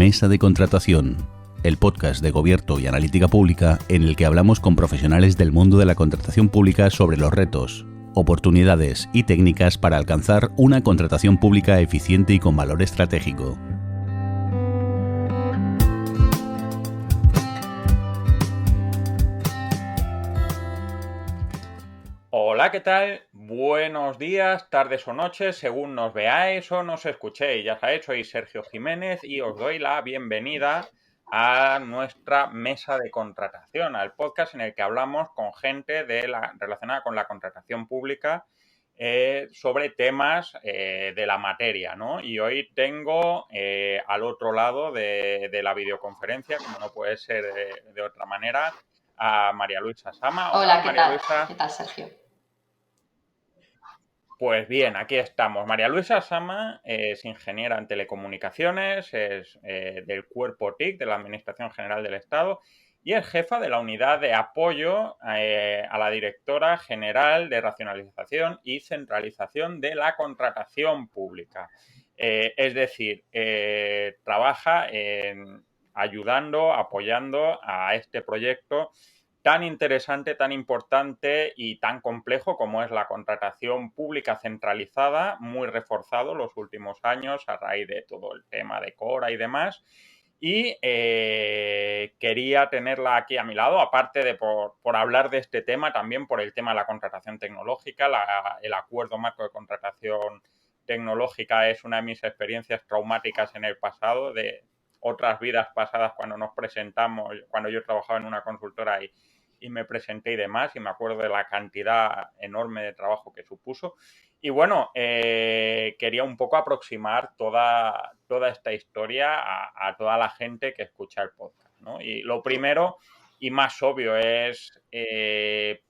Mesa de Contratación, el podcast de Gobierno y Analítica Pública en el que hablamos con profesionales del mundo de la contratación pública sobre los retos, oportunidades y técnicas para alcanzar una contratación pública eficiente y con valor estratégico. Hola, ¿qué tal? Buenos días, tardes o noches, según nos veáis o nos escuchéis. Ya sabéis, soy Sergio Jiménez y os doy la bienvenida a nuestra mesa de contratación, al podcast en el que hablamos con gente relacionada con la contratación pública sobre temas de la materia, ¿no? Y hoy tengo al otro lado de la videoconferencia, como no puede ser de otra manera, a María Luisa Sama. Hola, ¿qué María tal? Luisa. ¿Qué tal, Sergio? Pues bien, aquí estamos. María Luisa Sama es ingeniera en telecomunicaciones, es del cuerpo TIC de la Administración General del Estado y es jefa de la unidad de apoyo a la directora general de racionalización y centralización de la contratación pública. Es decir, trabaja ayudando, apoyando a este proyecto tan interesante, tan importante y tan complejo como es la contratación pública centralizada, muy reforzado los últimos años a raíz de todo el tema de Cora y demás. Y quería tenerla aquí a mi lado, aparte de por hablar de este tema, también por el tema de la contratación tecnológica. El acuerdo marco de contratación tecnológica es una de mis experiencias traumáticas en el pasado, de otras vidas pasadas cuando nos presentamos, cuando yo trabajaba en una consultora y me presenté y demás, y me acuerdo de la cantidad enorme de trabajo que supuso. Y bueno, quería un poco aproximar toda esta historia a toda la gente que escucha el podcast, ¿no? Y lo primero y más obvio es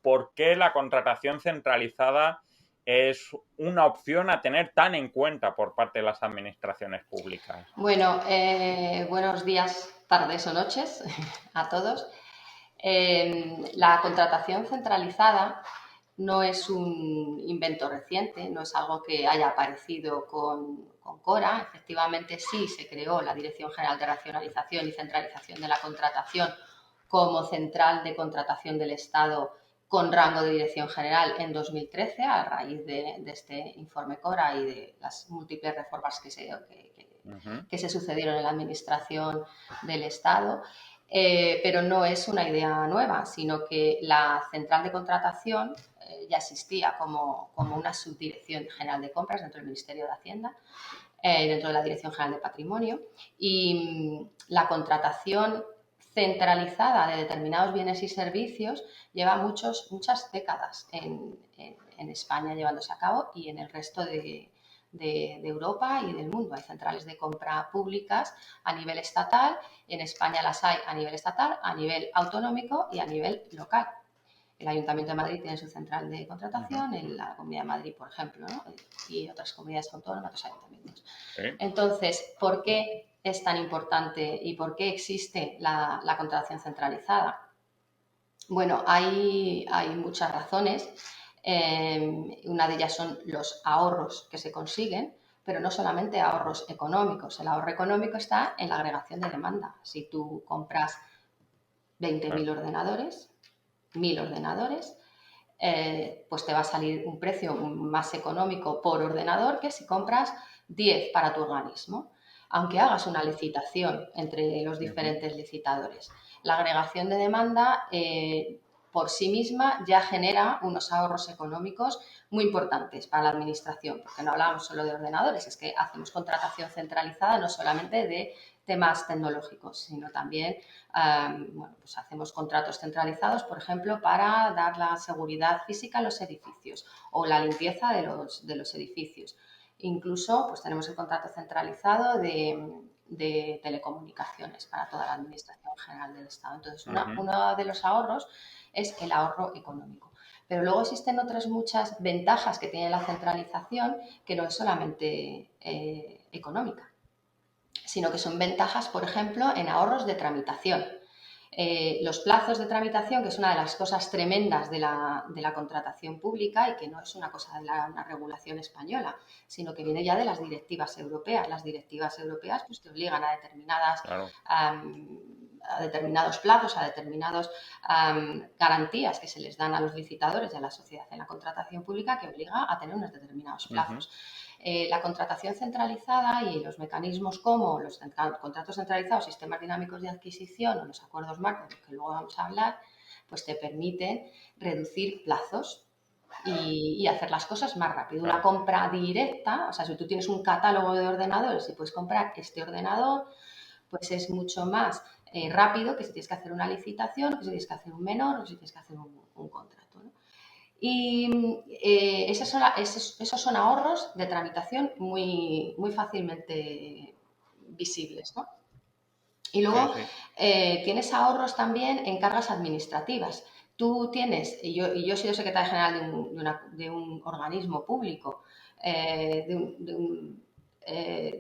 por qué la contratación centralizada es una opción a tener tan en cuenta por parte de las administraciones públicas. Bueno, buenos días, tardes o noches a todos. La contratación centralizada no es un invento reciente, no es algo que haya aparecido con Cora. Efectivamente, sí se creó la Dirección General de Racionalización y Centralización de la Contratación como central de contratación del Estado con rango de dirección general en 2013, a raíz de este informe Cora y de las múltiples reformas que se sucedieron en la administración del Estado. Pero no es una idea nueva, sino que la central de contratación ya existía como una subdirección general de compras dentro del Ministerio de Hacienda, dentro de la Dirección General de Patrimonio, y la contratación centralizada de determinados bienes y servicios lleva muchas décadas en España llevándose a cabo y en el resto de Europa y del mundo. Hay centrales de compra públicas a nivel estatal, en España las hay a nivel estatal, a nivel autonómico y a nivel local. El Ayuntamiento de Madrid tiene su central de contratación, en la Comunidad de Madrid, por ejemplo, ¿no? Y otras comunidades autónomas, otros ayuntamientos. ¿Sí? Entonces, ¿por qué es tan importante y por qué existe la contratación centralizada? Bueno, hay muchas razones. Una de ellas son los ahorros que se consiguen, pero no solamente ahorros económicos. El ahorro económico está en la agregación de demanda. Si tú compras 20.000 ordenadores, 1.000 ordenadores, pues te va a salir un precio más económico por ordenador que si compras 10 para tu organismo, aunque hagas una licitación entre los diferentes licitadores. La agregación de demanda por sí misma ya genera unos ahorros económicos muy importantes para la administración, porque no hablamos solo de ordenadores, es que hacemos contratación centralizada no solamente de temas tecnológicos, sino también pues hacemos contratos centralizados, por ejemplo, para dar la seguridad física a los edificios o la limpieza de los edificios. Incluso pues tenemos el contrato centralizado de telecomunicaciones para toda la Administración General del Estado. Entonces, uno de los ahorros es el ahorro económico. Pero luego existen otras muchas ventajas que tiene la centralización que no es solamente económica, sino que son ventajas, por ejemplo, en ahorros de tramitación. Los plazos de tramitación, que es una de las cosas tremendas de la contratación pública y que no es una cosa de una regulación española, sino que viene ya de las directivas europeas. Las directivas europeas pues, te obligan a determinados plazos, a determinadas garantías que se les dan a los licitadores y a la sociedad en la contratación pública que obliga a tener unos determinados plazos. La contratación centralizada y los mecanismos como los contratos centralizados, sistemas dinámicos de adquisición o los acuerdos marcos, de los que luego vamos a hablar, pues te permiten reducir plazos y hacer las cosas más rápido. Una compra directa, o sea, si tú tienes un catálogo de ordenadores y puedes comprar este ordenador, pues es mucho más rápido que si tienes que hacer una licitación, que si tienes que hacer un menor o si tienes que hacer un contrato, ¿no? Y esos son ahorros de tramitación muy, muy fácilmente visibles, ¿no? Y luego tienes ahorros también en cargas administrativas. Tú tienes, y yo he sido secretaria general de un organismo público, de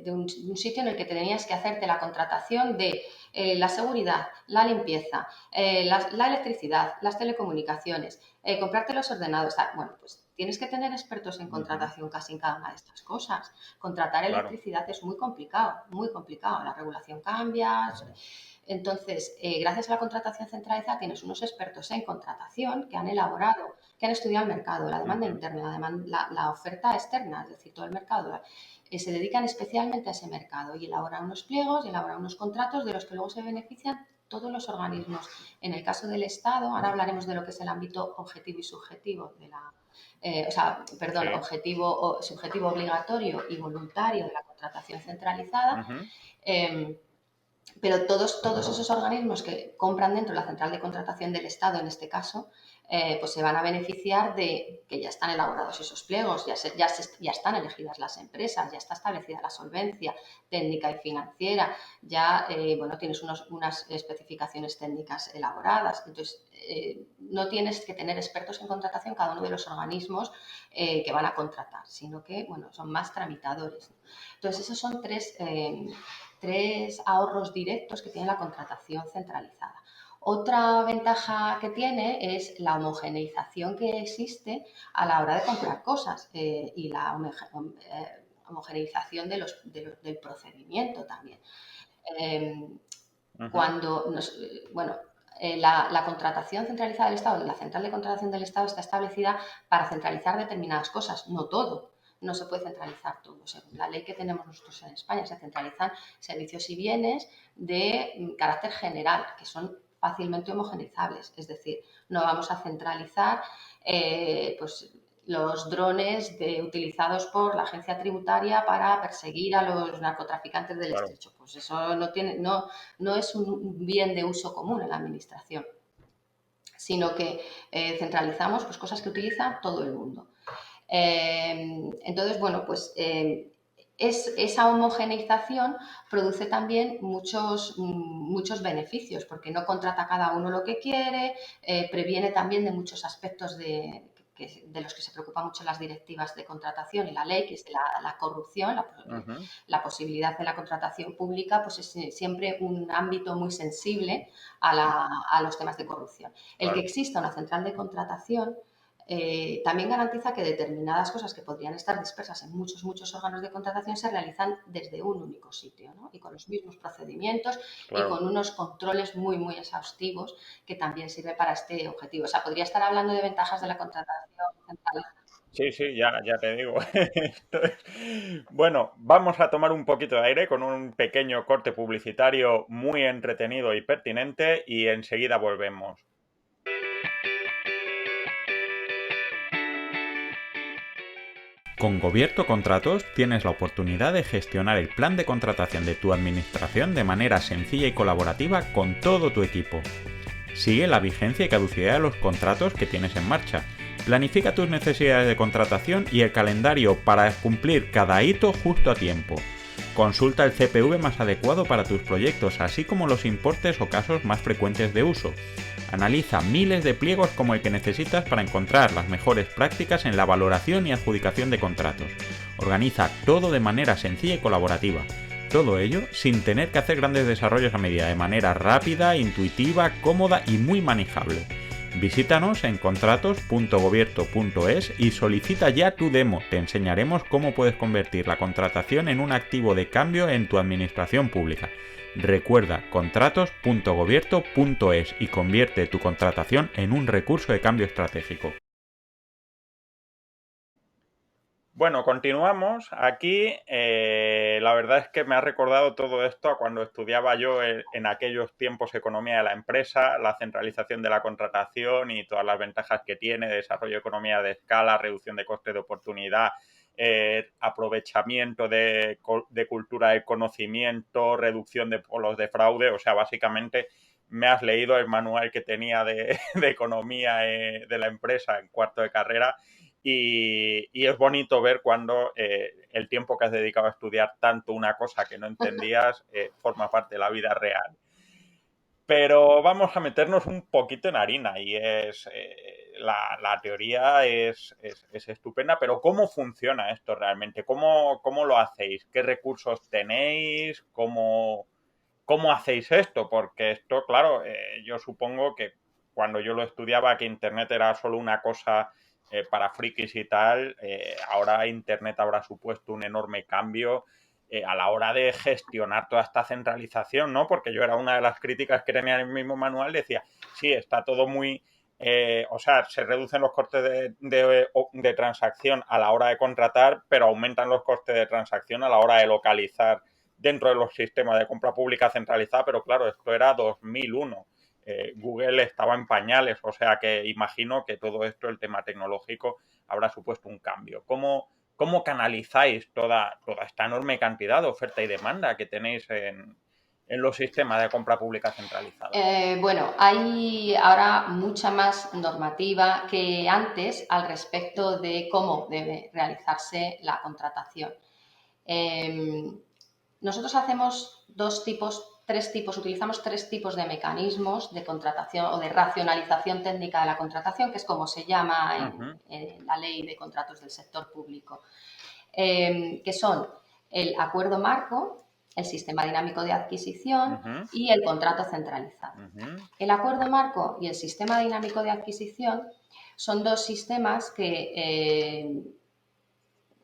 un sitio en el que tenías que hacerte la contratación de la seguridad, la limpieza, la electricidad, las telecomunicaciones, comprarte los ordenadores. Bueno, pues tienes que tener expertos en contratación casi en cada una de estas cosas. Contratar electricidad es muy complicado, muy complicado. La regulación cambia. Entonces, gracias a la contratación centralizada tienes unos expertos en contratación que han elaborado, que han estudiado el mercado, la demanda interna, la oferta externa, es decir, todo el mercado. Se dedican especialmente a ese mercado y elaboran unos pliegos y elaboran unos contratos de los que luego se benefician todos los organismos. En el caso del Estado, ahora hablaremos de lo que es el ámbito objetivo y subjetivo de la... objetivo, subjetivo obligatorio y voluntario de la contratación centralizada. Pero todos esos organismos que compran dentro de la central de contratación del Estado, en este caso, pues se van a beneficiar de que ya están elaborados esos pliegos, ya están elegidas las empresas, ya está establecida la solvencia técnica y financiera, ya tienes unas especificaciones técnicas elaboradas. Entonces, no tienes que tener expertos en contratación cada uno de los organismos que van a contratar, sino que son más tramitadores. Entonces, esos son tres ahorros directos que tiene la contratación centralizada. Otra ventaja que tiene es la homogeneización que existe a la hora de comprar cosas y la homogeneización del procedimiento también. La contratación centralizada del Estado, la central de contratación del Estado está establecida para centralizar determinadas cosas, no todo. No se puede centralizar todo. Según la ley que tenemos nosotros en España, se centralizan servicios y bienes de carácter general, que son fácilmente homogeneizables. Es decir, no vamos a centralizar los drones utilizados por la agencia tributaria para perseguir a los narcotraficantes del estrecho. Pues eso no es un bien de uso común en la administración, sino que centralizamos pues, cosas que utiliza todo el mundo. Entonces, esa homogeneización produce también muchos beneficios, porque no contrata cada uno lo que quiere, previene también de muchos aspectos de los que se preocupan mucho las directivas de contratación y la ley, que es de la corrupción, la posibilidad de la contratación pública, pues es siempre un ámbito muy sensible a los temas de corrupción. El que exista una central de contratación también garantiza que determinadas cosas que podrían estar dispersas en muchos órganos de contratación se realizan desde un único sitio, ¿no? Y con los mismos procedimientos y con unos controles muy, muy exhaustivos que también sirve para este objetivo. O sea, podría estar hablando de ventajas de la contratación central. Sí, ya te digo. Bueno, vamos a tomar un poquito de aire con un pequeño corte publicitario muy entretenido y pertinente y enseguida volvemos. Con Gobierto Contratos tienes la oportunidad de gestionar el plan de contratación de tu administración de manera sencilla y colaborativa con todo tu equipo. Sigue la vigencia y caducidad de los contratos que tienes en marcha. Planifica tus necesidades de contratación y el calendario para cumplir cada hito justo a tiempo. Consulta el CPV más adecuado para tus proyectos, así como los importes o casos más frecuentes de uso. Analiza miles de pliegos como el que necesitas para encontrar las mejores prácticas en la valoración y adjudicación de contratos. Organiza todo de manera sencilla y colaborativa. todo ello sin tener que hacer grandes desarrollos a medida, de manera rápida, intuitiva, cómoda y muy manejable. Visítanos en contratos.gobierto.es y solicita ya tu demo. Te enseñaremos cómo puedes convertir la contratación en un activo de cambio en tu administración pública. Recuerda contratos.gobierto.es y convierte tu contratación en un recurso de cambio estratégico. Bueno, continuamos. Aquí la verdad es que me ha recordado todo esto a cuando estudiaba yo en aquellos tiempos economía de la empresa, la centralización de la contratación y todas las ventajas que tiene, desarrollo de economía de escala, reducción de coste de oportunidad, aprovechamiento de cultura de conocimiento, reducción de polos de fraude. O sea, básicamente me has leído el manual que tenía de economía de la empresa en cuarto de carrera. Y es bonito ver cuando el tiempo que has dedicado a estudiar tanto una cosa que no entendías forma parte de la vida real. Pero vamos a meternos un poquito en harina y es la teoría es estupenda, pero ¿cómo funciona esto realmente? ¿Cómo lo hacéis? ¿Qué recursos tenéis? ¿Cómo hacéis esto? Porque esto, claro, yo supongo que cuando yo lo estudiaba que Internet era solo una cosa para frikis y tal, ahora Internet habrá supuesto un enorme cambio a la hora de gestionar toda esta centralización, ¿no? Porque yo era una de las críticas que tenía en el mismo manual, decía, sí, está todo muy... o sea, se reducen los costes de transacción a la hora de contratar, pero aumentan los costes de transacción a la hora de localizar dentro de los sistemas de compra pública centralizada, pero claro, esto era 2001. Google estaba en pañales, o sea que imagino que todo esto, el tema tecnológico, habrá supuesto un cambio. ¿Cómo canalizáis toda esta enorme cantidad de oferta y demanda que tenéis en los sistemas de compra pública centralizada? Bueno, hay ahora mucha más normativa que antes al respecto de cómo debe realizarse la contratación. Nosotros hacemos utilizamos tres tipos de mecanismos de contratación o de racionalización técnica de la contratación, que es como se llama en la ley de contratos del sector público, que son el acuerdo marco, el sistema dinámico de adquisición y el contrato centralizado. El acuerdo marco y el sistema dinámico de adquisición son dos sistemas que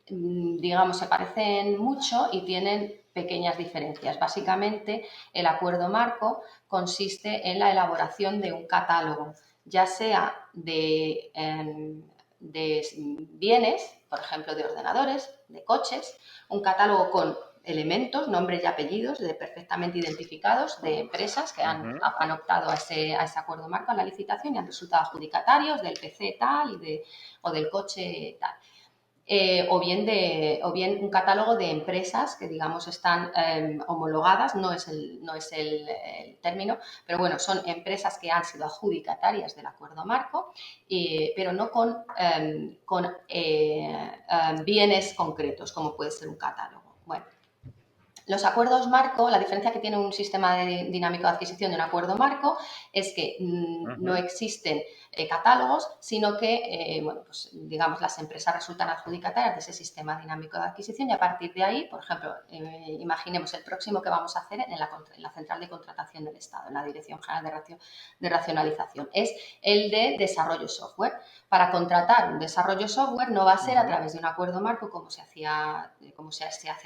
digamos, se parecen mucho y tienen pequeñas diferencias. Básicamente, el acuerdo marco consiste en la elaboración de un catálogo, ya sea de bienes, por ejemplo, de ordenadores, de coches, un catálogo con elementos, nombres y apellidos perfectamente identificados de empresas que han optado a ese acuerdo marco en la licitación y han resultado adjudicatarios del PC tal o del coche tal. O bien un catálogo de empresas que, digamos, están homologadas, no es el término, pero bueno, son empresas que han sido adjudicatarias del acuerdo marco, pero no con bienes concretos, como puede ser un catálogo. Bueno, los acuerdos marco, la diferencia que tiene un sistema dinámico de adquisición de un acuerdo marco es que no existen catálogos, sino que, pues, digamos, las empresas resultan adjudicatarias de ese sistema dinámico de adquisición y a partir de ahí, por ejemplo, imaginemos el próximo que vamos a hacer en la Central de Contratación del Estado, en la Dirección General de Racionalización, es el de desarrollo software. Para contratar un desarrollo software no va a ser a través de un acuerdo marco como se hace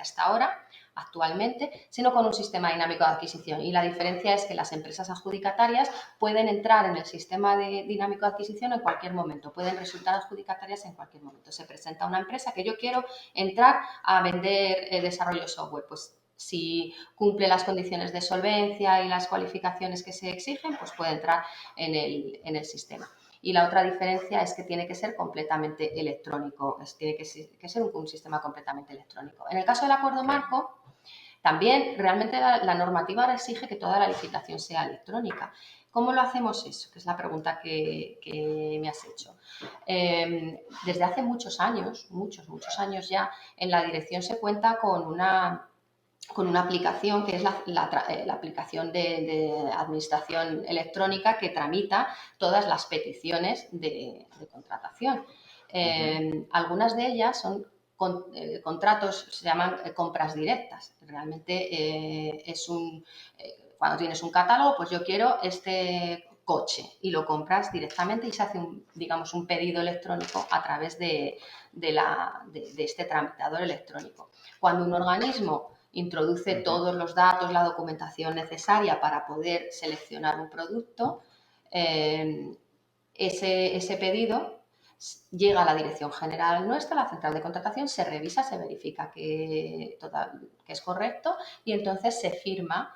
hasta ahora, actualmente, sino con un sistema dinámico de adquisición. Y la diferencia es que las empresas adjudicatarias pueden entrar en el sistema dinámico de adquisición en cualquier momento, pueden resultar adjudicatarias en cualquier momento. Se presenta una empresa que yo quiero entrar a vender desarrollo software, pues si cumple las condiciones de solvencia y las cualificaciones que se exigen, pues puede entrar en el sistema. Y la otra diferencia es que tiene que ser completamente electrónico, tiene que ser un sistema completamente electrónico. En el caso del acuerdo marco, también realmente la normativa ahora exige que toda la licitación sea electrónica. ¿Cómo lo hacemos eso? Que es la pregunta que me has hecho. Desde hace muchos años ya, en la dirección se cuenta con una aplicación que es la aplicación de administración electrónica que tramita todas las peticiones de contratación. Algunas de ellas son contratos se llaman compras directas. Realmente cuando tienes un catálogo, pues yo quiero este coche y lo compras directamente y se hace un pedido electrónico a través de este tramitador electrónico. Cuando un organismo introduce todos los datos, la documentación necesaria para poder seleccionar un producto, ese pedido llega a la dirección general nuestra, la central de contratación, se revisa, se verifica que es correcto y entonces se firma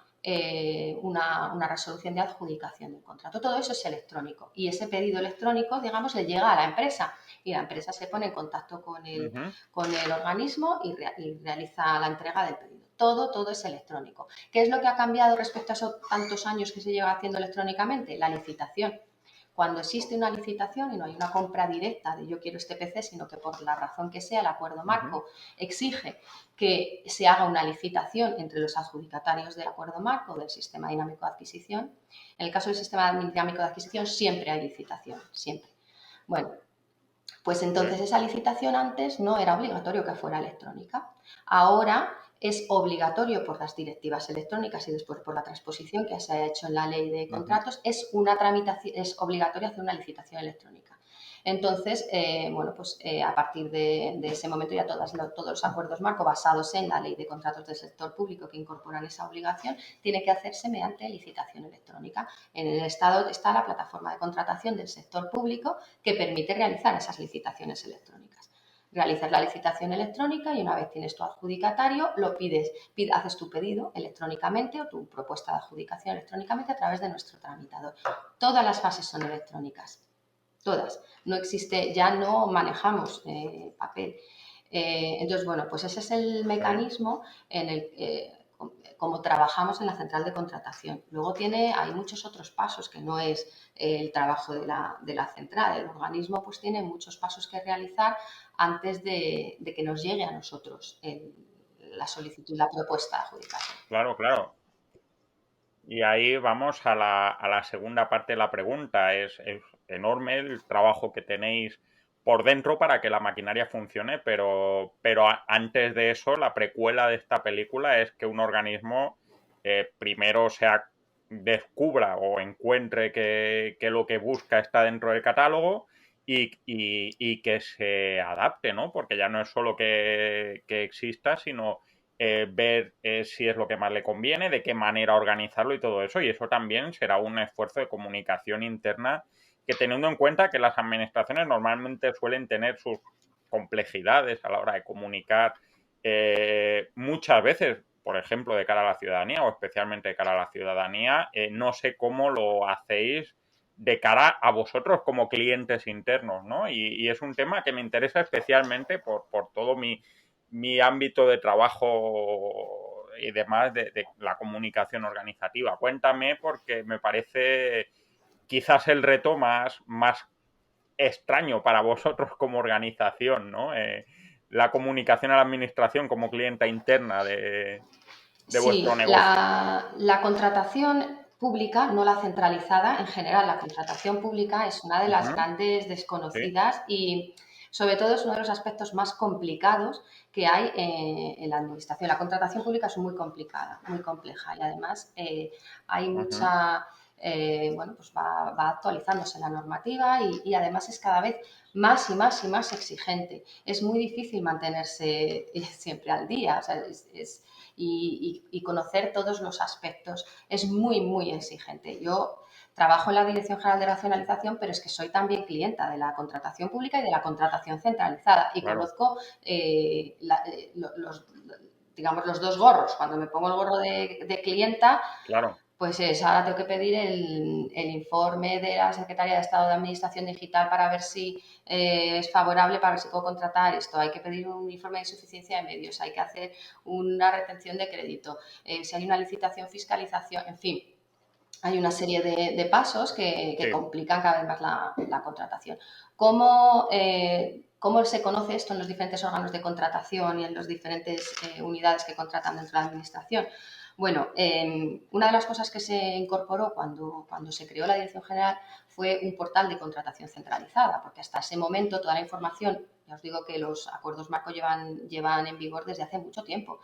una resolución de adjudicación del contrato. Todo eso es electrónico y ese pedido electrónico, digamos, le llega a la empresa y la empresa se pone en contacto con el organismo y realiza la entrega del pedido. Todo es electrónico. ¿Qué es lo que ha cambiado respecto a esos tantos años que se lleva haciendo electrónicamente? La licitación. Cuando existe una licitación y no hay una compra directa de yo quiero este PC, sino que por la razón que sea el acuerdo marco exige que se haga una licitación entre los adjudicatarios del acuerdo marco del sistema dinámico de adquisición. En el caso del sistema dinámico de adquisición siempre hay licitación, siempre. Bueno, pues entonces esa licitación antes no era obligatorio que fuera electrónica. Ahora es obligatorio por las directivas electrónicas y después por la transposición que se ha hecho en la ley de contratos, es obligatorio hacer una licitación electrónica. Entonces, a partir de ese momento ya todos los acuerdos marco basados en la ley de contratos del sector público que incorporan esa obligación tiene que hacerse mediante licitación electrónica. En el Estado está la plataforma de contratación del sector público que permite realizar esas licitaciones electrónicas. Realizas la licitación electrónica y una vez tienes tu adjudicatario, haces tu pedido electrónicamente o tu propuesta de adjudicación electrónicamente a través de nuestro tramitador. Todas las fases son electrónicas, todas. No existe, ya no manejamos papel. Entonces, pues ese es el mecanismo en el como trabajamos en la central de contratación. Luego hay muchos otros pasos que no es el trabajo de la central. El organismo pues tiene muchos pasos que realizar antes de que nos llegue a nosotros la solicitud, la propuesta de adjudicación. Claro. Y ahí vamos a la segunda parte de la pregunta. Es enorme el trabajo que tenéis por dentro para que la maquinaria funcione, pero antes de eso, la precuela de esta película es que un organismo primero descubra o encuentre que lo que busca está dentro del catálogo y que se adapte, ¿no? Porque ya no es solo que exista, sino ver si es lo que más le conviene, de qué manera organizarlo y todo eso. Y eso también será un esfuerzo de comunicación interna que, teniendo en cuenta que las administraciones normalmente suelen tener sus complejidades a la hora de comunicar muchas veces, por ejemplo, de cara a la ciudadanía o especialmente de cara a la ciudadanía, no sé cómo lo hacéis de cara a vosotros como clientes internos, ¿no? Y es un tema que me interesa especialmente por todo mi ámbito de trabajo y demás de la comunicación organizativa. Cuéntame, porque me parece quizás el reto más extraño para vosotros como organización, ¿no? La comunicación a la administración como clienta interna de vuestro negocio. La contratación pública, no la centralizada, en general la contratación pública es una de las grandes desconocidas y sobre todo es uno de los aspectos más complicados que hay en la administración. La contratación pública es muy complicada, muy compleja y además hay mucha... va actualizándose la normativa y además es cada vez más y más exigente. Es muy difícil mantenerse siempre al día, o sea, y conocer todos los aspectos. Es muy exigente. Yo trabajo en la Dirección General de Racionalización, pero es que soy también clienta de la contratación pública y de la contratación centralizada y conozco los dos gorros. Cuando me pongo el gorro de clienta, pues ahora tengo que pedir el informe de la Secretaría de Estado de Administración Digital para ver si es favorable, para ver si puedo contratar esto. Hay que pedir un informe de suficiencia de medios, hay que hacer una retención de crédito, si hay una licitación, fiscalización, en fin. Hay una serie de pasos que complican cada vez más la contratación. ¿Cómo se conoce esto en los diferentes órganos de contratación y en las diferentes unidades que contratan dentro de la administración? Bueno, una de las cosas que se incorporó cuando se creó la Dirección General fue un portal de contratación centralizada, porque hasta ese momento toda la información, ya os digo que los acuerdos marco llevan en vigor desde hace mucho tiempo.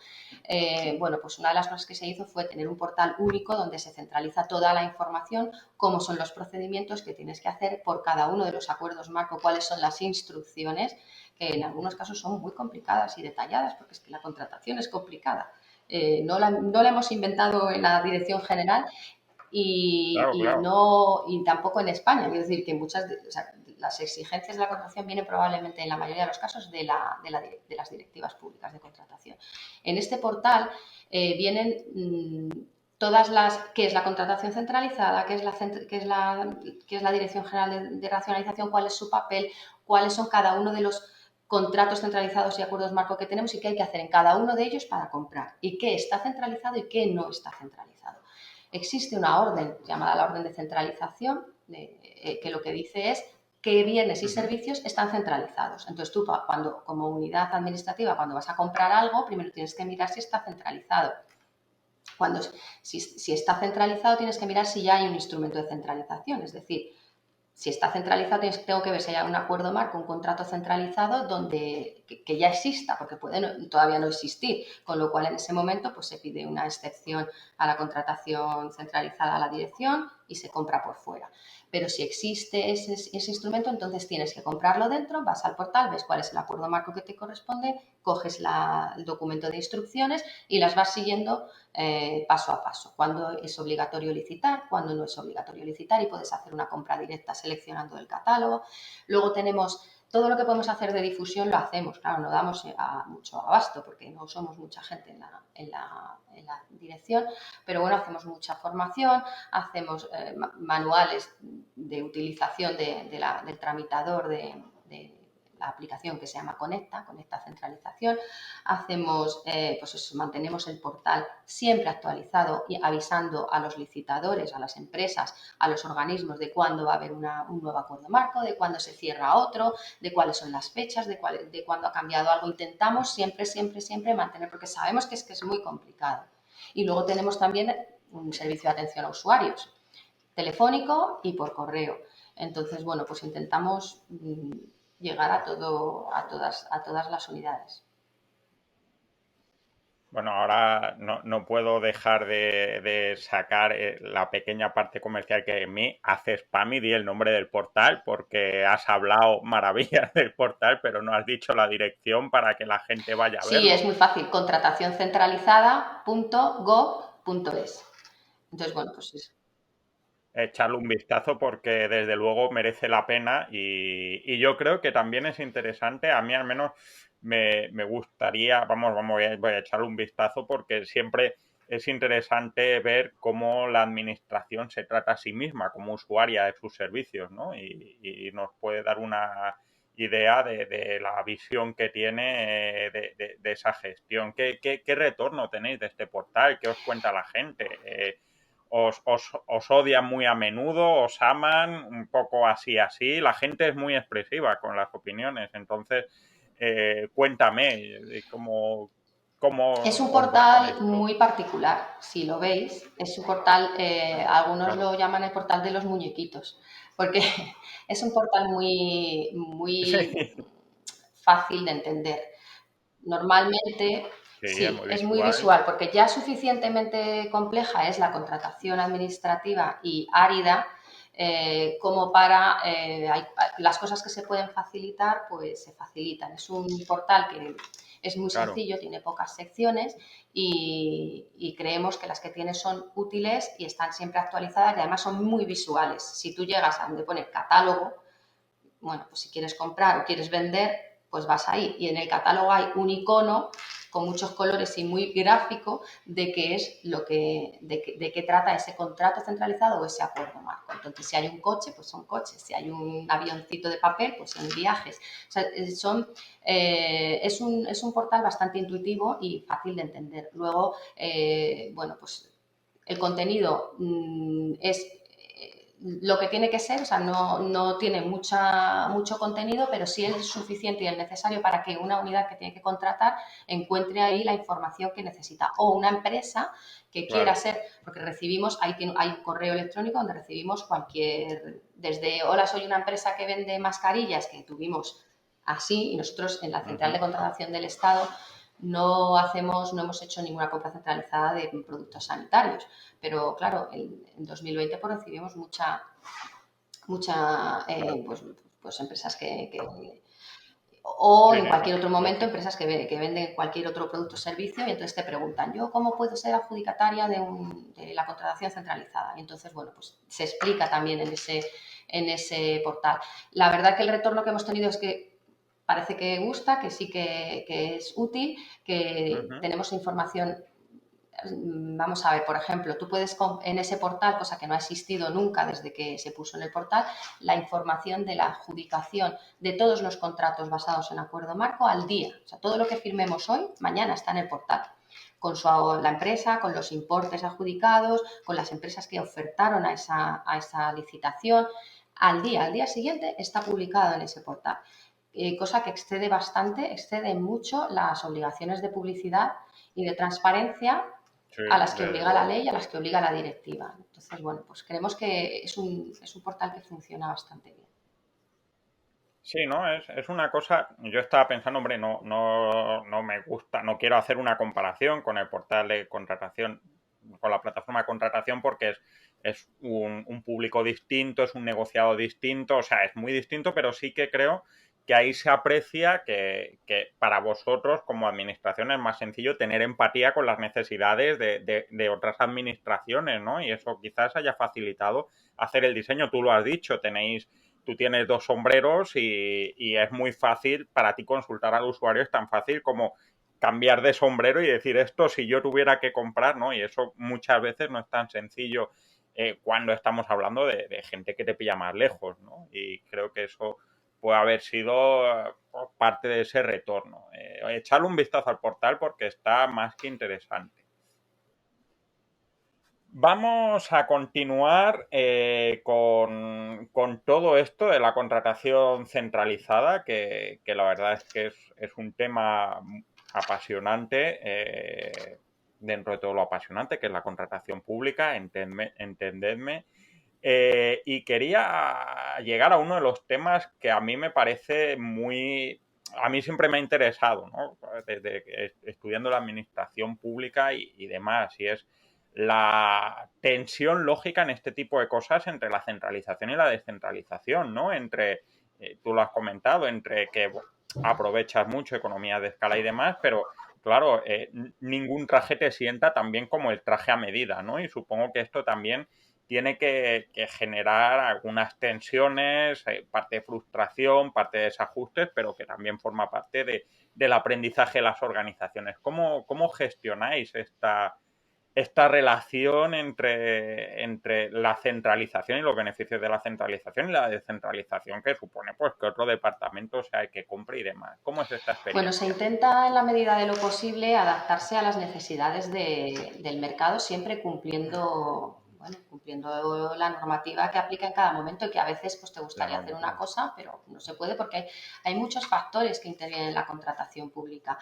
Bueno, pues una de las cosas que se hizo fue tener un portal único donde se centraliza toda la información, cómo son los procedimientos que tienes que hacer por cada uno de los acuerdos marco, cuáles son las instrucciones, que en algunos casos son muy complicadas y detalladas, porque es que la contratación es complicada. No la hemos inventado en la Dirección General Claro. y tampoco en España. Quiero decir que las exigencias de la contratación vienen probablemente en la mayoría de los casos de las directivas públicas de contratación. En este portal vienen todas las, qué es la contratación centralizada, qué es la Dirección General de Racionalización, cuál es su papel, cuáles son cada uno de los contratos centralizados y acuerdos marco que tenemos y qué hay que hacer en cada uno de ellos para comprar y qué está centralizado y qué no está centralizado. Existe una orden llamada la orden de centralización que lo que dice es qué bienes y servicios están centralizados. Entonces tú como unidad administrativa, cuando vas a comprar algo, primero tienes que mirar si está centralizado. Si está centralizado, tienes que mirar si ya hay un instrumento de centralización, es decir, si está centralizado, tengo que ver si hay un acuerdo marco, un contrato centralizado que ya exista, porque puede todavía no existir, con lo cual en ese momento pues, se pide una excepción a la contratación centralizada a la dirección y se compra por fuera. Pero si existe ese instrumento, entonces tienes que comprarlo dentro, vas al portal, ves cuál es el acuerdo marco que te corresponde, coges el documento de instrucciones y las vas siguiendo paso a paso. Cuándo es obligatorio licitar, cuándo no es obligatorio licitar y puedes hacer una compra directa seleccionando el catálogo. Luego tenemos todo lo que podemos hacer de difusión, lo hacemos. Claro, no damos mucho abasto porque no somos mucha gente en la dirección, pero bueno, hacemos mucha formación, hacemos manuales de utilización del tramitador de la aplicación que se llama Conecta Centralización. Hacemos, pues eso, mantenemos el portal siempre actualizado y avisando a los licitadores, a las empresas, a los organismos de cuándo va a haber un nuevo acuerdo marco, de cuándo se cierra otro, de cuáles son las fechas, de cuándo ha cambiado algo. Intentamos siempre mantener, porque sabemos que es muy complicado. Y luego tenemos también un servicio de atención a usuarios, telefónico y por correo. Entonces, bueno, pues intentamos llegar a todas las unidades. Bueno, ahora no puedo dejar de sacar la pequeña parte comercial que en mí hace spam y di el nombre del portal porque has hablado maravillas del portal, pero no has dicho la dirección para que la gente vaya a verlo. Sí, es muy fácil, contratacioncentralizada.gov.es. Entonces, bueno, pues eso. Echarle un vistazo porque desde luego merece la pena y yo creo que también es interesante, a mí al menos me gustaría, voy a echarle un vistazo porque siempre es interesante ver cómo la administración se trata a sí misma como usuaria de sus servicios, ¿no? Y nos puede dar una idea de la visión que tiene de esa gestión. ¿Qué retorno tenéis de este portal? ¿Qué os cuenta la gente? Os odian muy a menudo, os aman, un poco así. La gente es muy expresiva con las opiniones, entonces cuéntame cómo es un os va con portal esto. muy particular, si lo veis. Es un portal, algunos Claro. lo llaman el portal de los muñequitos, porque es un portal muy Sí, fácil de entender. Normalmente, sí, es sí, muy es muy visual. visual, porque ya suficientemente compleja es la contratación administrativa y árida como para las cosas que se pueden facilitar, pues se facilitan. Es un portal que es muy Claro. sencillo, tiene pocas secciones y creemos que las que tiene son útiles y están siempre actualizadas y además son muy visuales. Si tú llegas a donde pone catálogo, bueno, pues si quieres comprar o quieres vender, pues vas ahí. Y en el catálogo hay un icono con muchos colores y muy gráfico de qué es de qué trata ese contrato centralizado o ese acuerdo marco. Entonces, si hay un coche, pues son coches. Si hay un avioncito de papel, pues son viajes. O sea, es un portal bastante intuitivo y fácil de entender. Luego, bueno, pues el contenido es lo que tiene que ser, o sea, no tiene mucho contenido, pero sí es suficiente y el necesario para que una unidad que tiene que contratar encuentre ahí la información que necesita. O una empresa que quiera ser, porque recibimos, hay un correo electrónico donde recibimos desde hola, soy una empresa que vende mascarillas, que tuvimos así, y nosotros en la central de contratación del Estado no hemos hecho ninguna compra centralizada de productos sanitarios, pero claro, en 2020 pues recibimos mucha pues empresas o Sí, en cualquier otro momento lógico. empresas que venden cualquier otro producto o servicio y entonces te preguntan, ¿yo cómo puedo ser adjudicataria de la contratación centralizada? Y entonces, bueno, pues se explica también en ese portal. La verdad que el retorno que hemos tenido es que parece que gusta, que sí que es útil, que tenemos información. Vamos a ver, por ejemplo, tú puedes en ese portal, cosa que no ha existido nunca desde que se puso en el portal, la información de la adjudicación de todos los contratos basados en acuerdo marco al día. O sea, todo lo que firmemos hoy, mañana está en el portal. Con la empresa, con los importes adjudicados, con las empresas que ofertaron a esa licitación. Al día siguiente está publicado en ese portal. Cosa que excede mucho las obligaciones de publicidad y de transparencia Sí, a las que desde obliga la luego. ley y a las que obliga la directiva. Entonces, bueno, pues creemos que es un portal que funciona bastante bien. Sí, ¿no? Es una cosa, yo estaba pensando, hombre, no me gusta, no quiero hacer una comparación con el portal de contratación, con la plataforma de contratación, porque es un público distinto, es un negociado distinto, o sea, es muy distinto, pero sí que creo que ahí se aprecia que para vosotros como administración es más sencillo tener empatía con las necesidades de otras administraciones, ¿no? Y eso quizás haya facilitado hacer el diseño. Tú lo has dicho, tú tienes dos sombreros y es muy fácil para ti consultar al usuario, es tan fácil como cambiar de sombrero y decir esto si yo tuviera que comprar, ¿no? Y eso muchas veces no es tan sencillo cuando estamos hablando de gente que te pilla más lejos, ¿no? Y creo que eso puede haber sido parte de ese retorno. Echarle un vistazo al portal porque está más que interesante. Vamos a continuar con todo esto de la contratación centralizada, que la verdad es que es un tema apasionante, dentro de todo lo apasionante, que es la contratación pública, entendedme. Y quería llegar a uno de los temas que a mí me parece a mí siempre me ha interesado, ¿no? Desde estudiando la administración pública y demás, y es la tensión lógica en este tipo de cosas entre la centralización y la descentralización, ¿no? Tú lo has comentado, entre que aprovechas mucho economía de escala y demás, pero claro, ningún traje te sienta tan bien como el traje a medida, ¿no? Y supongo que esto también tiene que generar algunas tensiones, parte de frustración, parte de desajustes, pero que también forma parte del aprendizaje de las organizaciones. ¿Cómo gestionáis esta relación entre la centralización y los beneficios de la centralización y la descentralización que supone pues que otro departamento sea el que compre y demás? ¿Cómo es esta Bueno, se experiencia? intenta en la medida de lo posible adaptarse a las necesidades del mercado, siempre cumpliendo la normativa que aplica en cada momento y que a veces pues, te La gustaría hacer una normativa. cosa, pero no se puede porque hay muchos factores que intervienen en la contratación pública.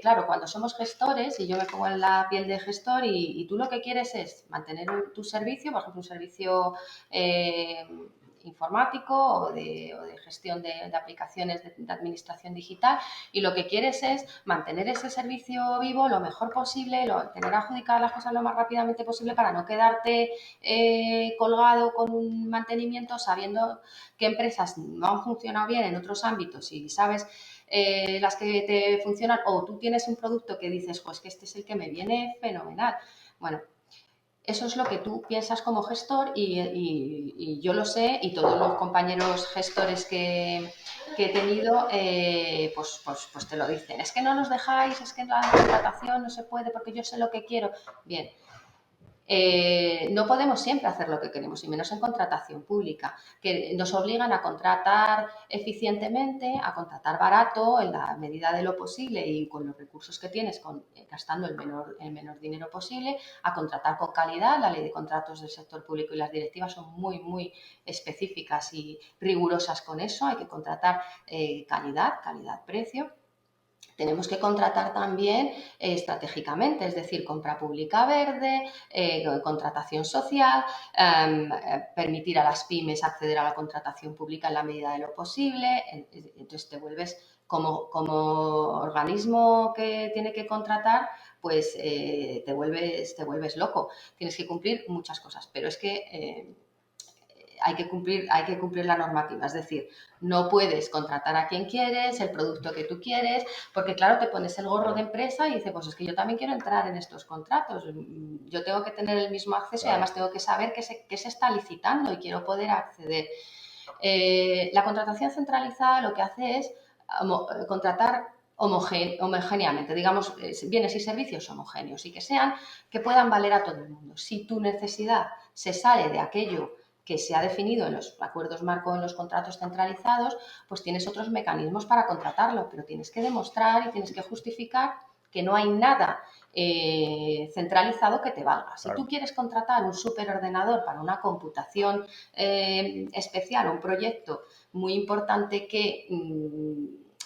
Claro, cuando somos gestores, y yo me pongo en la piel de gestor y tú lo que quieres es mantener tu servicio, por ejemplo, un servicio informático o de gestión de aplicaciones de administración digital y lo que quieres es mantener ese servicio vivo lo mejor posible, tener adjudicadas las cosas lo más rápidamente posible para no quedarte colgado con un mantenimiento sabiendo qué empresas no han funcionado bien en otros ámbitos y sabes las que te funcionan o tú tienes un producto que dices, pues que este es el que me viene fenomenal. Bueno, eso es lo que tú piensas como gestor y yo lo sé y todos los compañeros gestores que he tenido pues te lo dicen. Es que no nos dejáis, es que en la contratación no se puede porque yo sé lo que quiero. Bien, No podemos siempre hacer lo que queremos, y menos en contratación pública, que nos obligan a contratar eficientemente, a contratar barato, en la medida de lo posible y con los recursos que tienes, gastando el menor dinero posible, a contratar con calidad. La ley de contratos del sector público y las directivas son muy, muy específicas y rigurosas con eso. Hay que contratar calidad-precio. Tenemos que contratar también estratégicamente, es decir, compra pública verde, contratación social, permitir a las pymes acceder a la contratación pública en la medida de lo posible. Entonces te vuelves como organismo que tiene que contratar, pues te vuelves loco. Tienes que cumplir muchas cosas, pero es que hay que cumplir la normativa, es decir, no puedes contratar a quien quieres, el producto que tú quieres, porque claro, te pones el gorro de empresa y dices, pues es que yo también quiero entrar en estos contratos, yo tengo que tener el mismo acceso y además tengo que saber qué se está licitando y quiero poder acceder. La contratación centralizada lo que hace es contratar homogéneamente, digamos, bienes y servicios homogéneos y que puedan valer a todo el mundo. Si tu necesidad se sale de aquello que se ha definido en los acuerdos marco, en los contratos centralizados, pues tienes otros mecanismos para contratarlo, pero tienes que demostrar y tienes que justificar que no hay nada centralizado que te valga. Si tú quieres contratar un superordenador para una computación especial, un proyecto muy importante que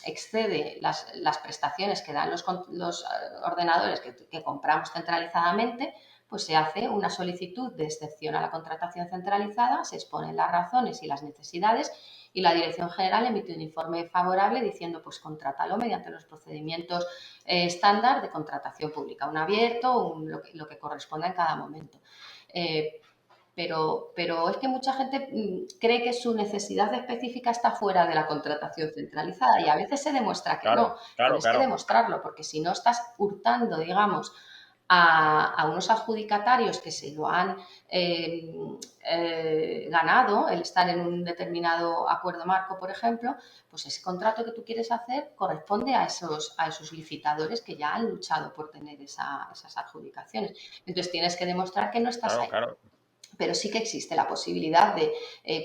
excede las prestaciones que dan los ordenadores que compramos centralizadamente, pues se hace una solicitud de excepción a la contratación centralizada, se exponen las razones y las necesidades y la Dirección General emite un informe favorable diciendo, pues contrátalo mediante los procedimientos estándar de contratación pública, un abierto, lo que corresponda en cada momento. Pero es que mucha gente cree que su necesidad específica está fuera de la contratación centralizada y a veces se demuestra que no. Tienes que demostrarlo, porque si no estás hurtando, digamos, a unos adjudicatarios que se lo han ganado, el estar en un determinado acuerdo marco, por ejemplo, pues ese contrato que tú quieres hacer corresponde a esos licitadores que ya han luchado por tener esas adjudicaciones. Entonces tienes que demostrar que no estás ahí. Pero sí que existe la posibilidad de,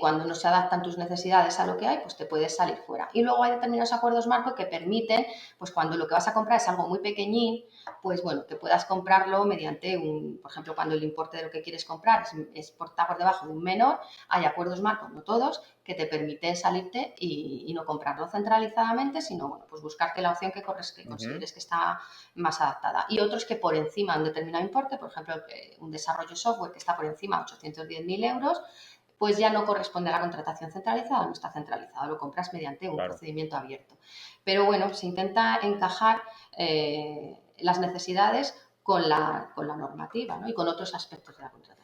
cuando no se adaptan tus necesidades a lo que hay, pues te puedes salir fuera. Y luego hay determinados acuerdos marco que permiten, pues cuando lo que vas a comprar es algo muy pequeñín, pues bueno, que puedas comprarlo mediante por ejemplo, cuando el importe de lo que quieres comprar está por debajo de un menor, hay acuerdos marco, no todos, que te permiten salirte y no comprarlo centralizadamente, sino bueno, pues buscarte la opción que consideres que está más adaptada. Y otros que por encima de un determinado importe, por ejemplo, un desarrollo software que está por encima de 810.000 euros, pues ya no corresponde a la contratación centralizada, no está centralizado, lo compras mediante un procedimiento abierto. Pero bueno, se intenta encajar las necesidades con la normativa, ¿no? Y con otros aspectos de la contratación.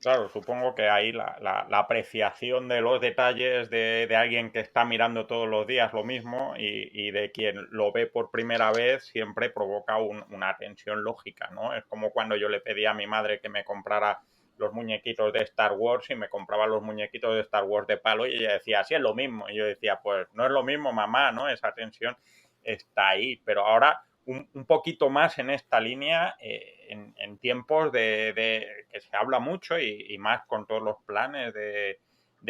Claro, supongo que ahí la apreciación de los detalles de alguien que está mirando todos los días lo mismo y de quien lo ve por primera vez siempre provoca una tensión lógica, ¿no? Es como cuando yo le pedí a mi madre que me comprara los muñequitos de Star Wars y me compraba los muñequitos de Star Wars de palo y ella decía, sí, es lo mismo. Y yo decía, pues no es lo mismo, mamá, ¿no? Esa tensión está ahí. Pero ahora un poquito más en esta línea, en tiempos de que se habla mucho y más con todos los planes de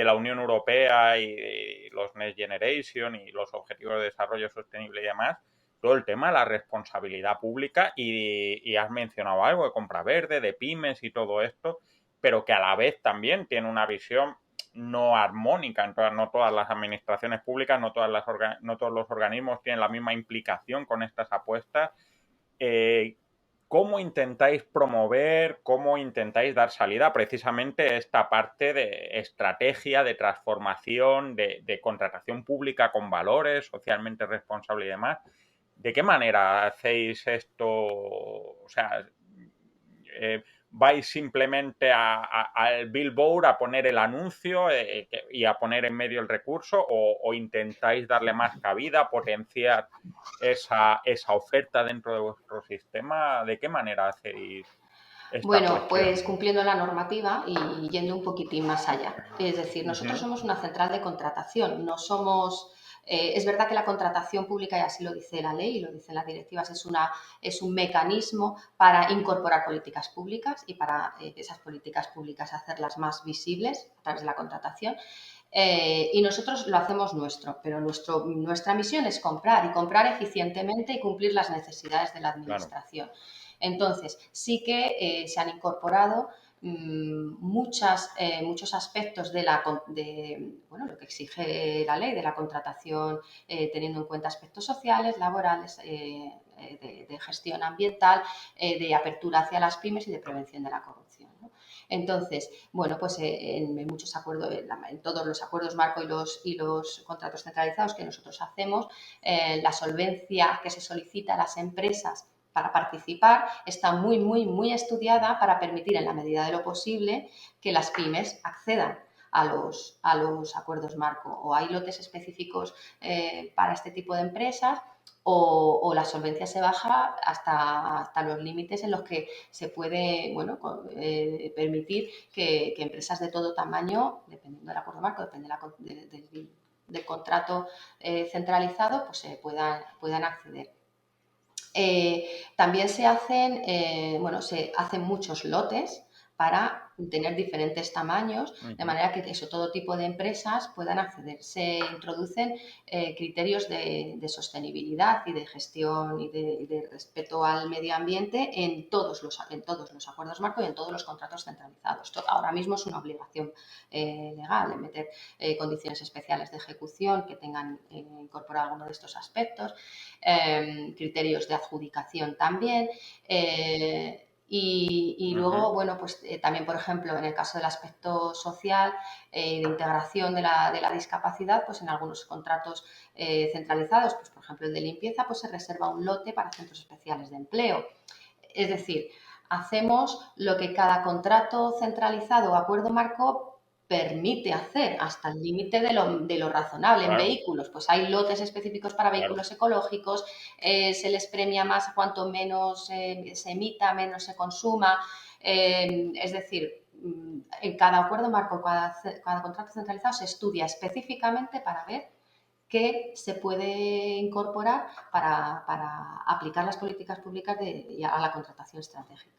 la Unión Europea y los Next Generation y los Objetivos de Desarrollo Sostenible y demás, todo el tema de la responsabilidad pública y has mencionado algo de compra verde, de pymes y todo esto, pero que a la vez también tiene una visión no armónica, no todas las administraciones públicas, no todos los organismos tienen la misma implicación con estas apuestas. ¿Cómo intentáis promover, cómo intentáis dar salida precisamente a esta parte de estrategia, de transformación, de contratación pública con valores, socialmente responsable y demás? ¿De qué manera hacéis esto? O sea, ¿vais simplemente al billboard a poner el anuncio y a poner en medio el recurso o intentáis darle más cabida, potenciar esa oferta dentro de vuestro sistema? ¿De qué manera hacéis esta cuestión? Pues cumpliendo la normativa y yendo un poquitín más allá. Es decir, nosotros somos una central de contratación, no somos Es verdad que la contratación pública, y así lo dice la ley y lo dicen las directivas, es un mecanismo para incorporar políticas públicas y para esas políticas públicas hacerlas más visibles a través de la contratación. Y nosotros lo hacemos nuestro, pero nuestra misión es comprar y comprar eficientemente y cumplir las necesidades de la administración. Claro. Entonces, sí que se han incorporado muchos aspectos de lo que exige la ley de la contratación, teniendo en cuenta aspectos sociales, laborales, de gestión ambiental, de apertura hacia las pymes y de prevención de la corrupción, ¿no? Entonces, bueno, pues en muchos acuerdos, en todos los acuerdos marco y los contratos centralizados que nosotros hacemos, la solvencia que se solicita a las empresas para participar está muy, muy, muy estudiada para permitir, en la medida de lo posible, que las pymes accedan a los acuerdos marco. O hay lotes específicos para este tipo de empresas o la solvencia se baja hasta los límites en los que se puede permitir que empresas de todo tamaño, dependiendo del acuerdo marco, depende del contrato centralizado, pues puedan acceder. También se hacen muchos lotes para tener diferentes tamaños, de manera que todo tipo de empresas puedan acceder. Se introducen criterios de sostenibilidad y de gestión y de respeto al medio ambiente en todos los acuerdos marco y en todos los contratos centralizados. Ahora mismo es una obligación legal meter condiciones especiales de ejecución que tengan incorporado alguno de estos aspectos, criterios de adjudicación también. Y luego, también, por ejemplo, en el caso del aspecto social, de integración de la discapacidad, pues en algunos contratos centralizados, pues por ejemplo el de limpieza, pues se reserva un lote para centros especiales de empleo. Es decir, hacemos lo que cada contrato centralizado o acuerdo marco permite hacer, hasta el límite de lo razonable. Claro. En vehículos, pues hay lotes específicos para vehículos ecológicos, se les premia más cuanto menos se emita, menos se consuma. Es decir, en cada acuerdo marco, cada contrato centralizado se estudia específicamente para ver qué se puede incorporar para aplicar las políticas públicas a la contratación estratégica.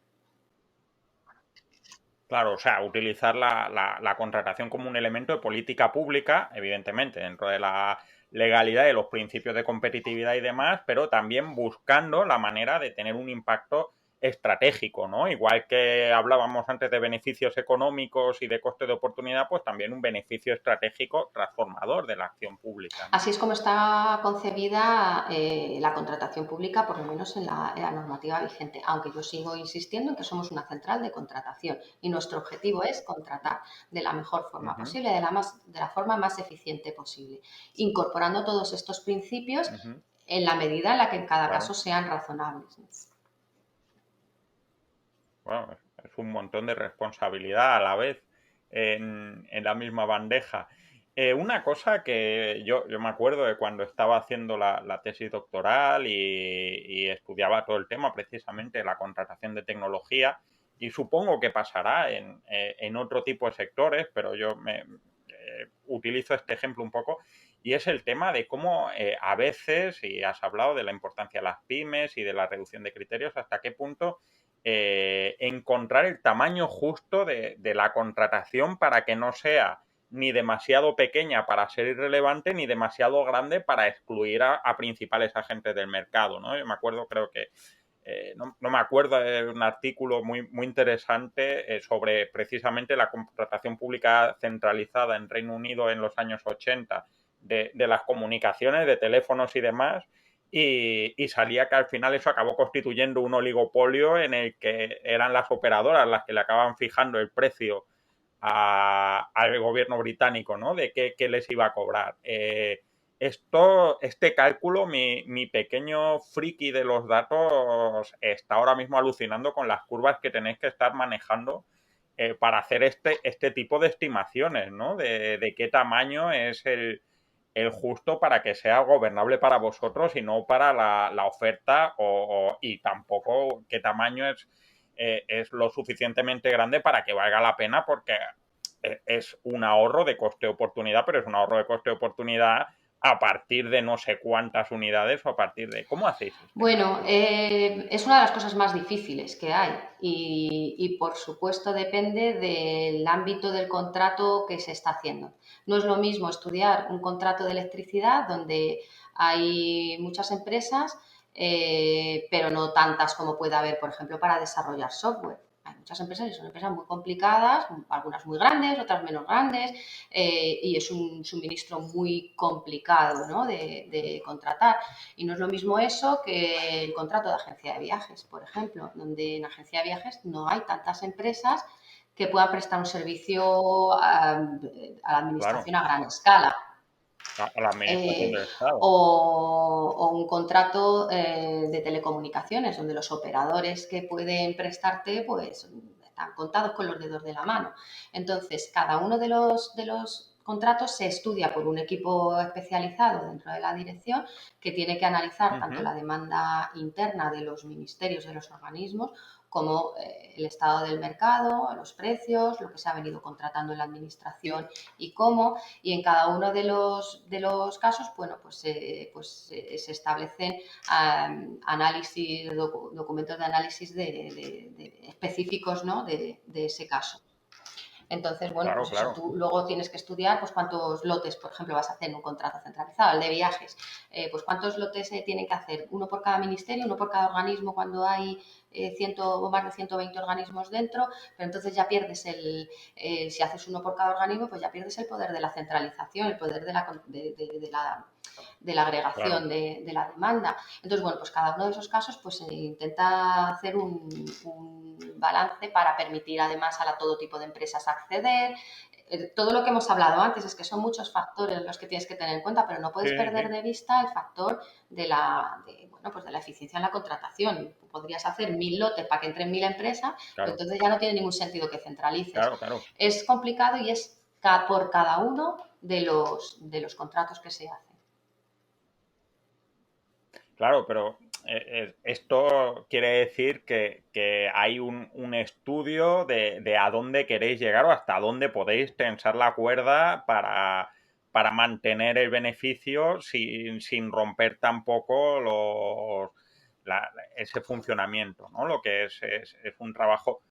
Claro, o sea, utilizar la contratación como un elemento de política pública, evidentemente, dentro de la legalidad y los principios de competitividad y demás, pero también buscando la manera de tener un impacto estratégico, ¿no? Igual que hablábamos antes de beneficios económicos y de coste de oportunidad, pues también un beneficio estratégico transformador de la acción pública, ¿no? Así es como está concebida la contratación pública, por lo menos en la normativa vigente, aunque yo sigo insistiendo en que somos una central de contratación y nuestro objetivo es contratar de la mejor forma posible, de la forma más eficiente posible, incorporando todos estos principios en la medida en la que en cada caso sean razonables. Bueno, es un montón de responsabilidad a la vez en la misma bandeja. Una cosa que yo me acuerdo de cuando estaba haciendo la tesis doctoral y estudiaba todo el tema, precisamente la contratación de tecnología, y supongo que pasará en otro tipo de sectores, pero yo utilizo este ejemplo un poco, y es el tema de cómo a veces, y has hablado de la importancia de las pymes y de la reducción de criterios, hasta qué punto encontrar el tamaño justo de la contratación para que no sea ni demasiado pequeña para ser irrelevante ni demasiado grande para excluir a principales agentes del mercado, ¿no? Yo me acuerdo, creo que no me acuerdo de un artículo muy, muy interesante sobre precisamente la contratación pública centralizada en Reino Unido en los años 80 de las comunicaciones, de teléfonos y demás. Y salía que al final eso acabó constituyendo un oligopolio en el que eran las operadoras las que le acababan fijando el precio al gobierno británico, ¿no? De qué les iba a cobrar. Este cálculo, mi pequeño friki de los datos está ahora mismo alucinando con las curvas que tenéis que estar manejando para hacer este tipo de estimaciones, ¿no? De qué tamaño es el justo para que sea gobernable para vosotros y no para la oferta y tampoco qué tamaño es lo suficientemente grande para que valga la pena, porque es un ahorro de coste-oportunidad, pero es un ahorro de coste-oportunidad a partir de no sé cuántas unidades o a partir de... ¿Cómo hacéis esto? Bueno, es una de las cosas más difíciles que hay y, por supuesto depende del ámbito del contrato que se está haciendo. No es lo mismo estudiar un contrato de electricidad donde hay muchas empresas, pero no tantas como puede haber, por ejemplo, para desarrollar software. Hay muchas empresas y son empresas muy complicadas, algunas muy grandes, otras menos grandes, y es un suministro muy complicado, ¿no?, de contratar. Y no es lo mismo eso que el contrato de agencia de viajes, por ejemplo, donde en agencia de viajes no hay tantas empresas que puedan prestar un servicio la Claro, administración a gran escala. a la administración Eh, del Estado. o un contrato de telecomunicaciones, donde los operadores que pueden prestarte pues están contados con los dedos de la mano. Entonces, cada uno de los contratos se estudia por un equipo especializado dentro de la dirección que tiene que analizar tanto la demanda interna de los ministerios, de los organismos, como el estado del mercado, los precios, lo que se ha venido contratando en la administración y cómo. Y en cada uno de los casos, bueno, pues se establecen análisis, documentos de análisis específicos, ¿no?, de ese caso. Entonces, bueno, Claro, pues eso, claro. tú luego tienes que estudiar pues cuántos lotes, por ejemplo, vas a hacer en un contrato centralizado, el de viajes, pues cuántos lotes se tienen que hacer, uno por cada ministerio, uno por cada organismo cuando hay o más de 120 organismos dentro, pero entonces ya pierdes si haces uno por cada organismo, pues ya pierdes el poder de la centralización, el poder de la agregación Claro. de la demanda. Entonces, bueno, pues cada uno de esos casos pues se intenta hacer un balance para permitir además a todo tipo de empresas acceder. Todo lo que hemos hablado antes es que son muchos factores los que tienes que tener en cuenta, pero no Sí, puedes perder sí. de vista el factor de la eficiencia en la contratación. Podrías hacer 1000 lotes para que entren 1000 empresas, pero Claro, entonces ya no tiene ningún sentido que centralices. claro, claro. Es complicado y es por cada uno de los contratos que se hacen. Claro, pero esto quiere decir que hay un estudio de a dónde queréis llegar o hasta dónde podéis tensar la cuerda para mantener el beneficio sin romper tampoco ese funcionamiento, ¿no? Lo que es un trabajo,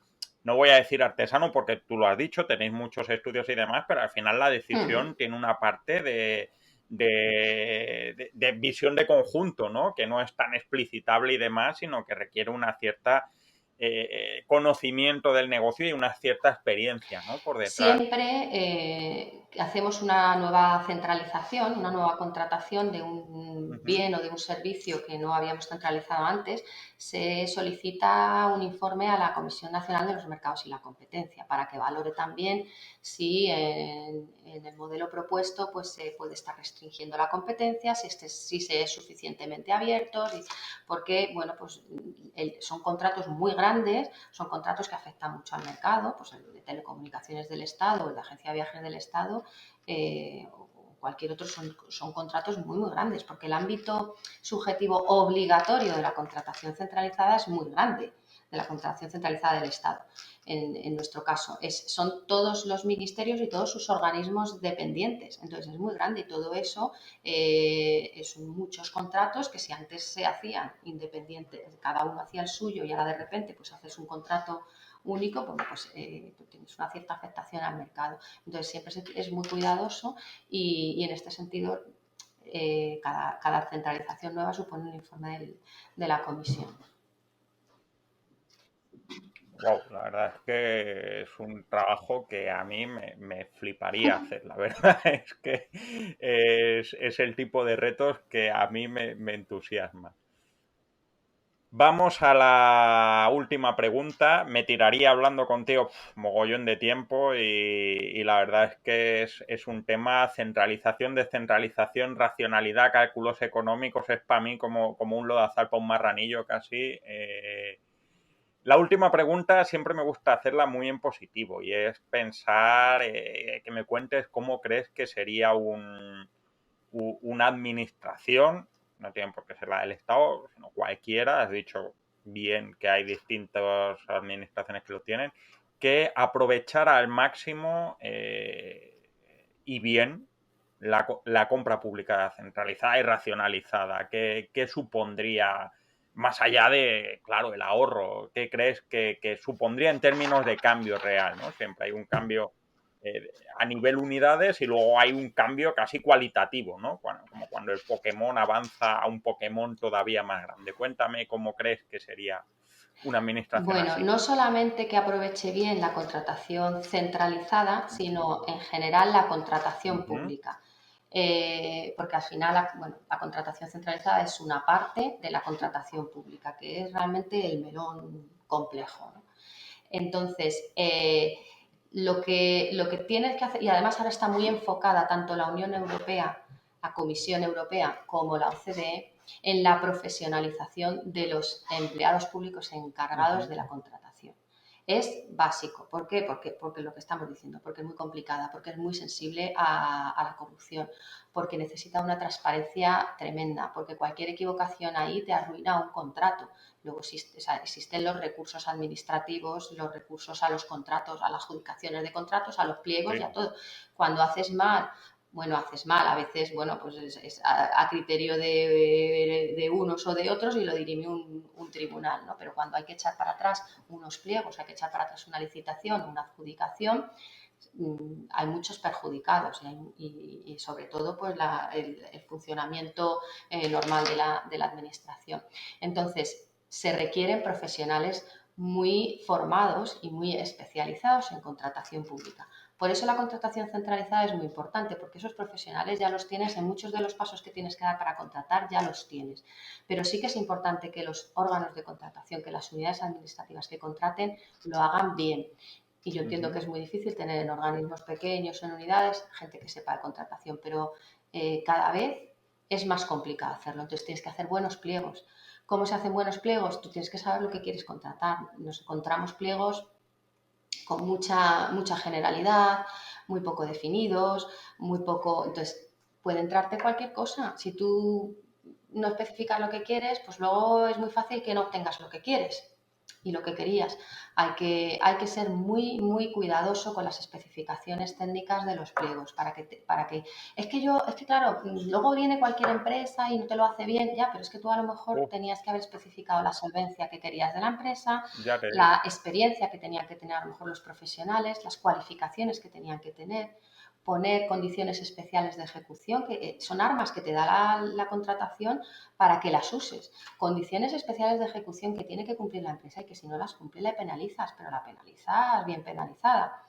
no voy a decir artesano porque tú lo has dicho, tenéis muchos estudios y demás, pero al final la decisión tiene una parte de visión de conjunto, ¿no? Que no es tan explicitable y demás, sino que requiere una cierta conocimiento del negocio y una cierta experiencia, ¿no?, por detrás. Siempre hacemos una nueva centralización, una nueva contratación de un bien o de un servicio que no habíamos centralizado antes, se solicita un informe a la Comisión Nacional de los Mercados y la Competencia para que valore también si en el modelo propuesto pues se puede estar restringiendo la competencia, si se es suficientemente abierto, porque bueno, pues son contratos muy grandes, son contratos que afectan mucho al mercado, pues el de telecomunicaciones del Estado, el de agencia de viajes del Estado, o cualquier otro, son contratos muy, muy grandes, porque el ámbito subjetivo obligatorio de la contratación centralizada es muy grande, de la contratación centralizada del Estado. En nuestro caso, son todos los ministerios y todos sus organismos dependientes. Entonces es muy grande y todo eso son muchos contratos que si antes se hacían independientes, cada uno hacía el suyo y ahora de repente pues haces un contrato único, pues tienes una cierta afectación al mercado. Entonces siempre es muy cuidadoso y en este sentido cada centralización nueva supone un informe de la comisión. Wow, la verdad es que es un trabajo que a mí me fliparía hacer, la verdad es que es el tipo de retos que a mí me entusiasma. Vamos a la última pregunta. Me tiraría hablando contigo mogollón de tiempo y la verdad es que es un tema centralización, descentralización, racionalidad, cálculos económicos. Es para mí como un lodazal para un marranillo casi. La última pregunta siempre me gusta hacerla muy en positivo y es pensar, que me cuentes cómo crees que sería una administración, no tiene por qué ser la del Estado, sino cualquiera, has dicho bien que hay distintas administraciones que lo tienen, que aprovechara al máximo y bien la compra pública centralizada y racionalizada? ¿Qué supondría, más allá de, claro, el ahorro? ¿Qué crees que supondría en términos de cambio real, ¿no? Siempre hay un cambio a nivel unidades y luego hay un cambio casi cualitativo, ¿no? Como cuando el Pokémon avanza a un Pokémon todavía más grande. Cuéntame cómo crees que sería una administración Bueno, así. no solamente que aproveche bien la contratación centralizada, sino en general la contratación pública. Porque al final la contratación centralizada es una parte de la contratación pública, que es realmente el melón complejo, ¿no? Entonces, lo que tienes que hacer, y además ahora está muy enfocada tanto la Unión Europea, la Comisión Europea, como la OCDE, en la profesionalización de los empleados públicos encargados de la contratación. Es básico. ¿Por qué? Porque lo que estamos diciendo, porque es muy complicada, porque es muy sensible a la corrupción, porque necesita una transparencia tremenda, porque cualquier equivocación ahí te arruina un contrato. Luego existen los recursos administrativos, los recursos a los contratos, a las adjudicaciones de contratos, a los pliegos y a todo. Cuando haces mal, a veces, pues es a criterio de unos o de otros y lo dirime un tribunal, ¿no? Pero cuando hay que echar para atrás unos pliegos, hay que echar para atrás una licitación, una adjudicación, hay muchos perjudicados y sobre todo pues el funcionamiento normal de la administración. Entonces, se requieren profesionales muy formados y muy especializados en contratación pública. Por eso la contratación centralizada es muy importante, porque esos profesionales ya los tienes en muchos de los pasos que tienes que dar para contratar, ya los tienes. Pero sí que es importante que los órganos de contratación, que las unidades administrativas que contraten, lo hagan bien. Y yo entiendo que es muy difícil tener en organismos pequeños, en unidades, gente que sepa de contratación, pero cada vez es más complicado hacerlo. Entonces tienes que hacer buenos pliegos. ¿Cómo se hacen buenos pliegos? Tú tienes que saber lo que quieres contratar. Nos encontramos pliegos con mucha generalidad, muy poco definidos, muy poco. Entonces, puede entrarte cualquier cosa. Si tú no especificas lo que quieres, pues luego es muy fácil que no obtengas lo que quieres y lo que querías. Hay que ser muy cuidadoso con las especificaciones técnicas de los pliegos para que es que claro, luego viene cualquier empresa y no te lo hace bien, ya, pero es que tú a lo mejor tenías que haber especificado la solvencia que querías de la empresa, la experiencia que tenían que tener a lo mejor los profesionales, las cualificaciones que tenían que tener, poner condiciones especiales de ejecución, que son armas que te da la contratación para que las uses. Condiciones especiales de ejecución que tiene que cumplir la empresa y que si no las cumple le penalizas, pero la penalizas bien penalizada.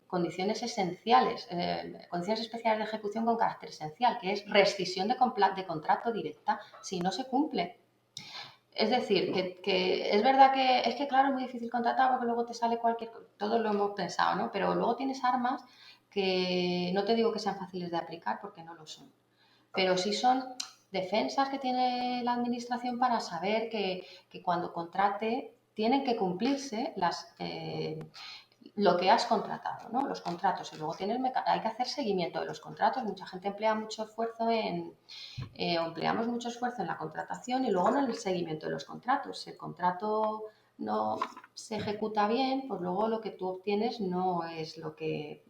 Condiciones esenciales, condiciones especiales de ejecución con carácter esencial, que es rescisión de contrato directa si no se cumple. Es decir, que es verdad que es que claro, es muy difícil contratar porque luego te sale cualquier cosa, todos lo hemos pensado, ¿no? Pero luego tienes armas que no te digo que sean fáciles de aplicar porque no lo son, pero sí son defensas que tiene la administración para saber que cuando contrate tienen que cumplirse lo que has contratado, ¿no? Los contratos. Y luego hay que hacer seguimiento de los contratos. Mucha gente emplea mucho esfuerzo empleamos mucho esfuerzo en la contratación y luego en el seguimiento de los contratos. Si el contrato no se ejecuta bien, pues luego lo que tú obtienes no es lo que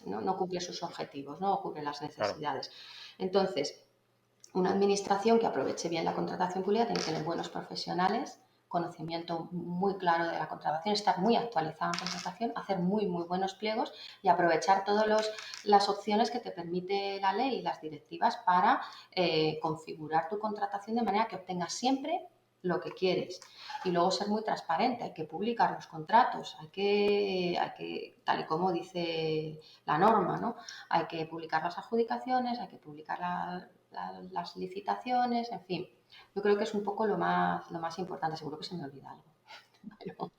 no cumple sus objetivos, no cubre las necesidades. Claro. Entonces, una administración que aproveche bien la contratación pública tiene que tener buenos profesionales, conocimiento muy claro de la contratación, estar muy actualizada en contratación, hacer muy buenos pliegos y aprovechar todas las opciones que te permite la ley y las directivas para configurar tu contratación de manera que obtengas siempre lo que quieres. Y luego ser muy transparente, hay que publicar los contratos, hay que tal y como dice la norma, ¿no? Hay que publicar las adjudicaciones, hay que publicar las licitaciones, en fin. Yo creo que es un poco lo más importante, seguro que se me olvida algo. Pero...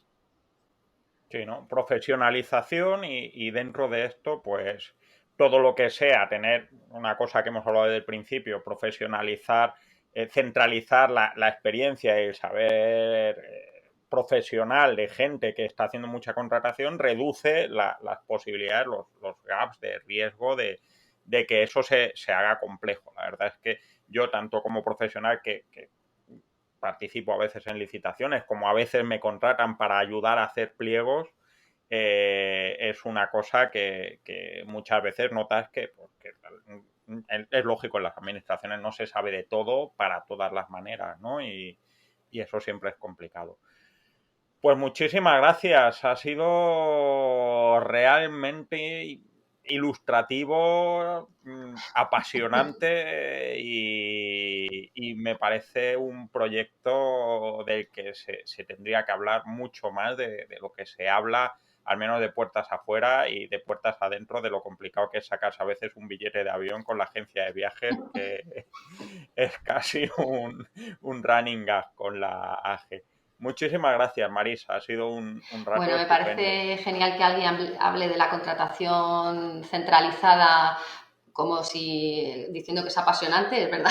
Sí, ¿no? Profesionalización y dentro de esto, pues todo lo que sea tener una cosa que hemos hablado desde el principio, profesionalizar, centralizar la experiencia y el saber profesional de gente que está haciendo mucha contratación, reduce las posibilidades, los gaps de riesgo de que eso se haga complejo. La verdad es que yo, tanto como profesional que participo a veces en licitaciones, como a veces me contratan para ayudar a hacer pliegos, es una cosa que muchas veces notas que es lógico, en las administraciones no se sabe de todo para todas las maneras, ¿no? Y eso siempre es complicado. Pues muchísimas gracias. Ha sido realmente ilustrativo, apasionante y me parece un proyecto del que se tendría que hablar mucho más de lo que se habla, al menos de puertas afuera y de puertas adentro, de lo complicado que es sacarse a veces un billete de avión con la agencia de viajes, que es casi un running gag con la AGE. Muchísimas gracias, Marisa. Ha sido un rato Bueno, me estupendo. parece genial que alguien hable de la contratación centralizada como si diciendo que es apasionante. Es verdad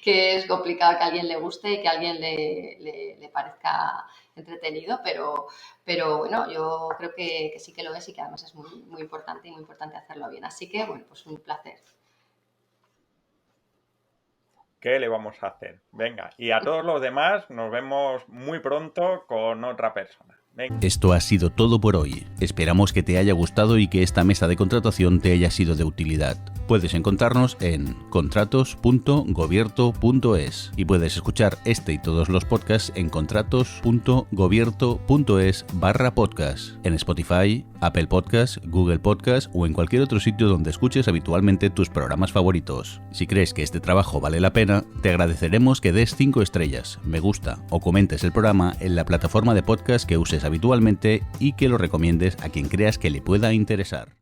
que es complicado que a alguien le guste y que a alguien le parezca entretenido, pero bueno, yo creo que sí que lo es y que además es muy importante y muy importante hacerlo bien. Así que, bueno, pues un placer. ¿Qué le vamos a hacer? Venga, y a todos los demás nos vemos muy pronto con otra persona. Venga. Esto ha sido todo por hoy. Esperamos que te haya gustado y que esta mesa de contratación te haya sido de utilidad. Puedes encontrarnos en contratos.gobierto.es y puedes escuchar este y todos los podcasts en contratos.gobierto.es/podcast, en Spotify, Apple Podcasts, Google Podcasts o en cualquier otro sitio donde escuches habitualmente tus programas favoritos. Si crees que este trabajo vale la pena, te agradeceremos que des 5 estrellas, me gusta o comentes el programa en la plataforma de podcast que uses habitualmente y que lo recomiendes a quien creas que le pueda interesar.